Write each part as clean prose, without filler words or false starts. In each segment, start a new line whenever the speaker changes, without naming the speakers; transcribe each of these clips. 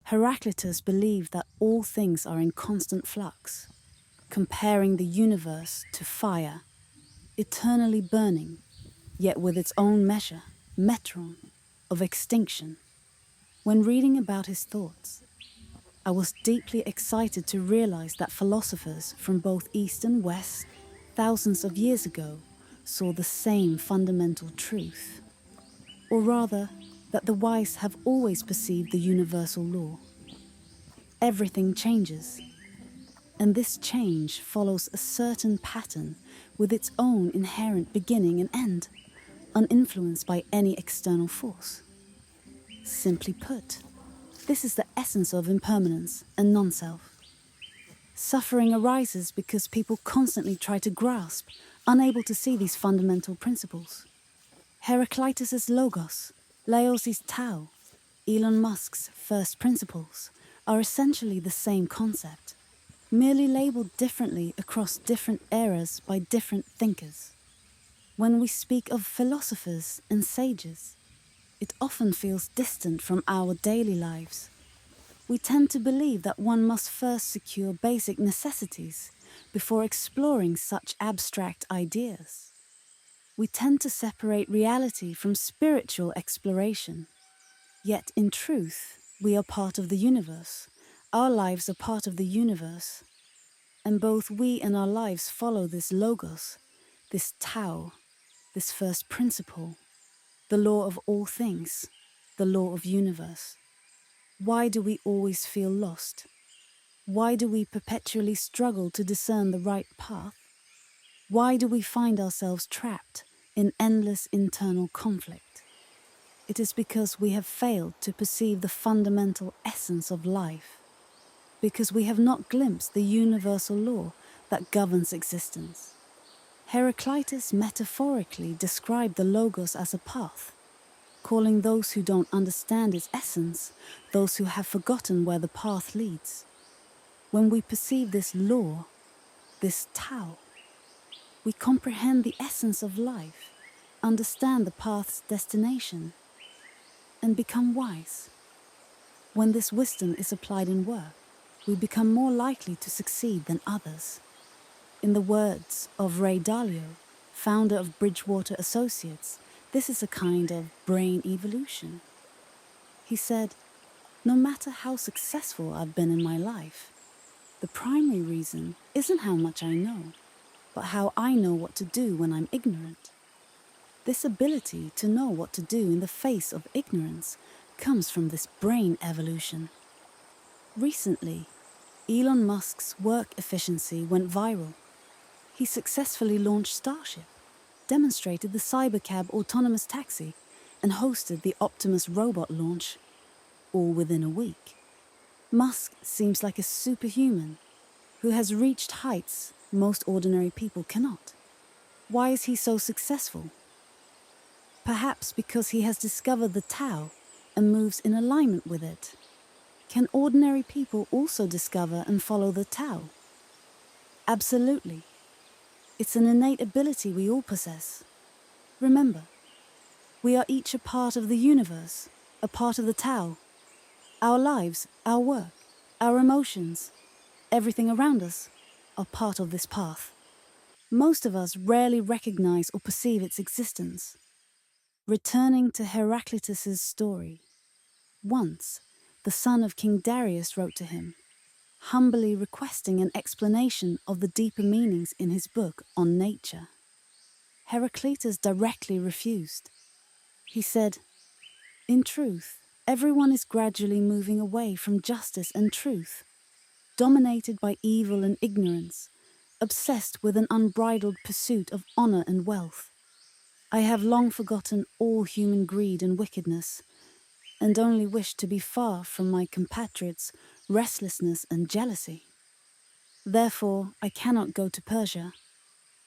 Heraclitus believed that all things are in constant flux, comparing the universe to fire, eternally burning, yet with its own measure, metron, of extinction. When reading about his thoughts, I was deeply excited to realize that philosophers from both East and West, thousands of years ago, saw the same fundamental truth. Or rather, that the wise have always perceived the universal law. Everything changes, and this change follows a certain pattern with its own inherent beginning and end, uninfluenced by any external force. Simply put, this is the essence of impermanence and non-self. Suffering arises because people constantly try to grasp, unable to see these fundamental principles. Heraclitus' Logos, Laozi's Tao, Elon Musk's first principles are essentially the same concept, merely labeled differently across different eras by different thinkers. When we speak of philosophers and sages, it often feels distant from our daily lives. We tend to believe that one must first secure basic necessities before exploring such abstract ideas. We tend to separate reality from spiritual exploration. Yet, in truth, we are part of the universe. Our lives are part of the universe. And both we and our lives follow this logos, this Tao, this first principle, the law of all things, the law of universe. Why do we always feel lost? Why do we perpetually struggle to discern the right path? Why do we find ourselves trapped in endless internal conflict? It is because we have failed to perceive the fundamental essence of life, because we have not glimpsed the universal law that governs existence. Heraclitus metaphorically described the Logos as a path, calling those who don't understand its essence those who have forgotten where the path leads. When we perceive this law, this Tao, we comprehend the essence of life, understand the path's destination, and become wise. When this wisdom is applied in work, we become more likely to succeed than others. In the words of Ray Dalio, founder of Bridgewater Associates, this is a kind of brain evolution. He said, "No matter how successful I've been in my life, the primary reason isn't how much I know, but how I know what to do when I'm ignorant. This ability to know what to do in the face of ignorance comes from this brain evolution." Recently, Elon Musk's work efficiency went viral. He successfully launched Starship, demonstrated the Cybercab autonomous taxi, and hosted the Optimus robot launch, all within a week. Musk seems like a superhuman who has reached heights most ordinary people cannot. Why is he so successful? Perhaps because he has discovered the Tao and moves in alignment with it. Can ordinary people also discover and follow the Tao? Absolutely. It's an innate ability we all possess. Remember, we are each a part of the universe, a part of the Tao. Our lives, our work, our emotions, everything around us are part of this path. Most of us rarely recognize or perceive its existence. Returning to Heraclitus' story, once the son of King Darius wrote to him, humbly requesting an explanation of the deeper meanings in his book on nature. Heraclitus directly refused. He said, "In truth, everyone is gradually moving away from justice and truth, dominated by evil and ignorance, obsessed with an unbridled pursuit of honor and wealth. I have long forgotten all human greed and wickedness, and only wish to be far from my compatriots' restlessness and jealousy. Therefore, I cannot go to Persia.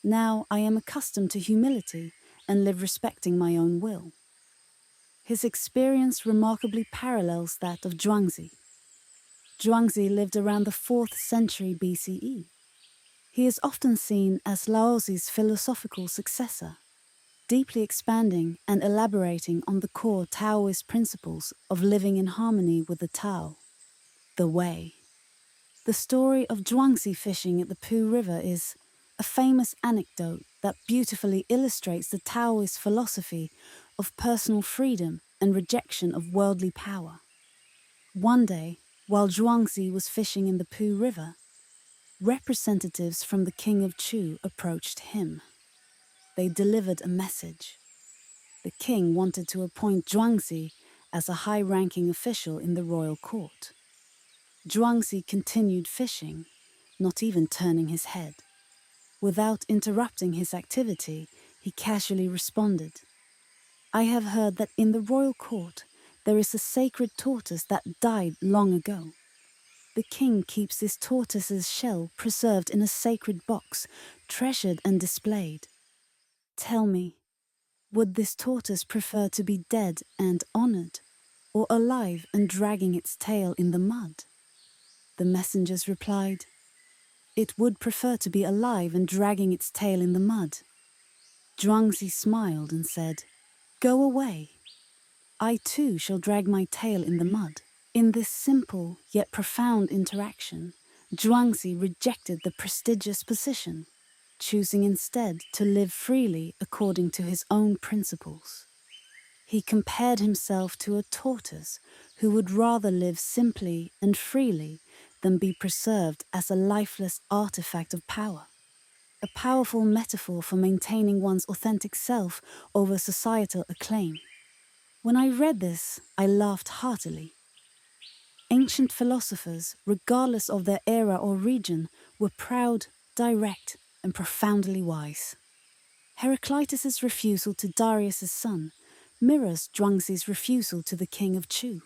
Now I am accustomed to humility and live respecting my own will." His experience remarkably parallels that of Zhuangzi. Zhuangzi lived around the 4th century BCE. He is often seen as Laozi's philosophical successor, deeply expanding and elaborating on the core Taoist principles of living in harmony with the Tao. the way. The story of Zhuangzi fishing at the Poo River is a famous anecdote that beautifully illustrates the Taoist philosophy of personal freedom and rejection of worldly power. One day, while Zhuangzi was fishing in the Poo River, representatives from the king of Chu approached him. They delivered a message. The king wanted to appoint Zhuangzi as a high-ranking official in the royal court. Zhuangzi continued fishing, not even turning his head. Without interrupting his activity, he casually responded, "I have heard that in the royal court there is a sacred tortoise that died long ago. The king keeps this tortoise's shell preserved in a sacred box, treasured and displayed. Tell me, would this tortoise prefer to be dead and honored, or alive and dragging its tail in the mud?" The messengers replied, "It would prefer to be alive and dragging its tail in the mud." Zhuangzi smiled and said, "Go away. I too shall drag my tail in the mud." In this simple yet profound interaction, Zhuangzi rejected the prestigious position, choosing instead to live freely according to his own principles. He compared himself to a tortoise who would rather live simply and freely than be preserved as a lifeless artifact of power. A powerful metaphor for maintaining one's authentic self over societal acclaim. When I read this, I laughed heartily. Ancient philosophers, regardless of their era or region, were proud, direct, and profoundly wise. Heraclitus' refusal to Darius' son mirrors Zhuangzi's refusal to the king of Chu.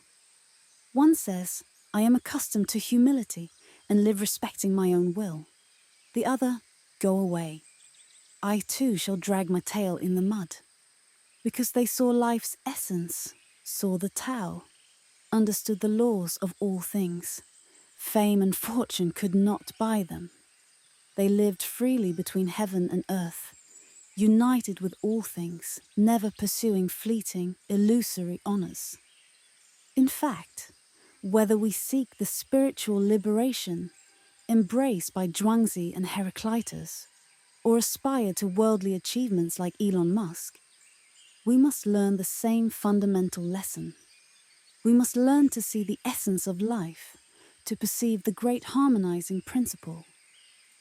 One says, "I am accustomed to humility and live respecting my own will." The other, "Go away. I too shall drag my tail in the mud." Because they saw life's essence, saw the Tao, understood the laws of all things. Fame and fortune could not buy them. They lived freely between heaven and earth, united with all things, never pursuing fleeting, illusory honors. In fact, whether we seek the spiritual liberation embraced by Zhuangzi and Heraclitus, or aspire to worldly achievements like Elon Musk, we must learn the same fundamental lesson. We must learn to see the essence of life, to perceive the great harmonizing principle,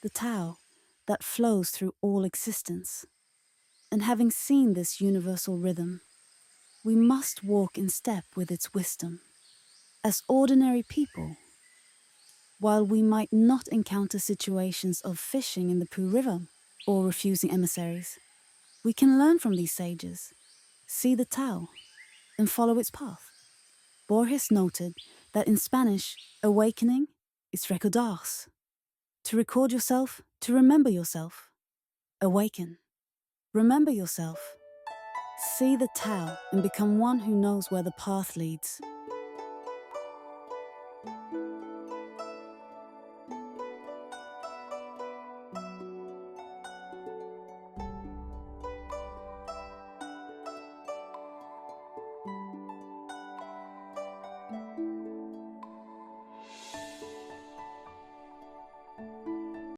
the Tao, that flows through all existence. And having seen this universal rhythm, we must walk in step with its wisdom. As ordinary people, while we might not encounter situations of fishing in the Poo River or refusing emissaries, we can learn from these sages, see the Tao, and follow its path. Borges noted that in Spanish, awakening is recordarse. To record yourself, to remember yourself. Awaken. Remember yourself. See the Tao and become one who knows where the path leads.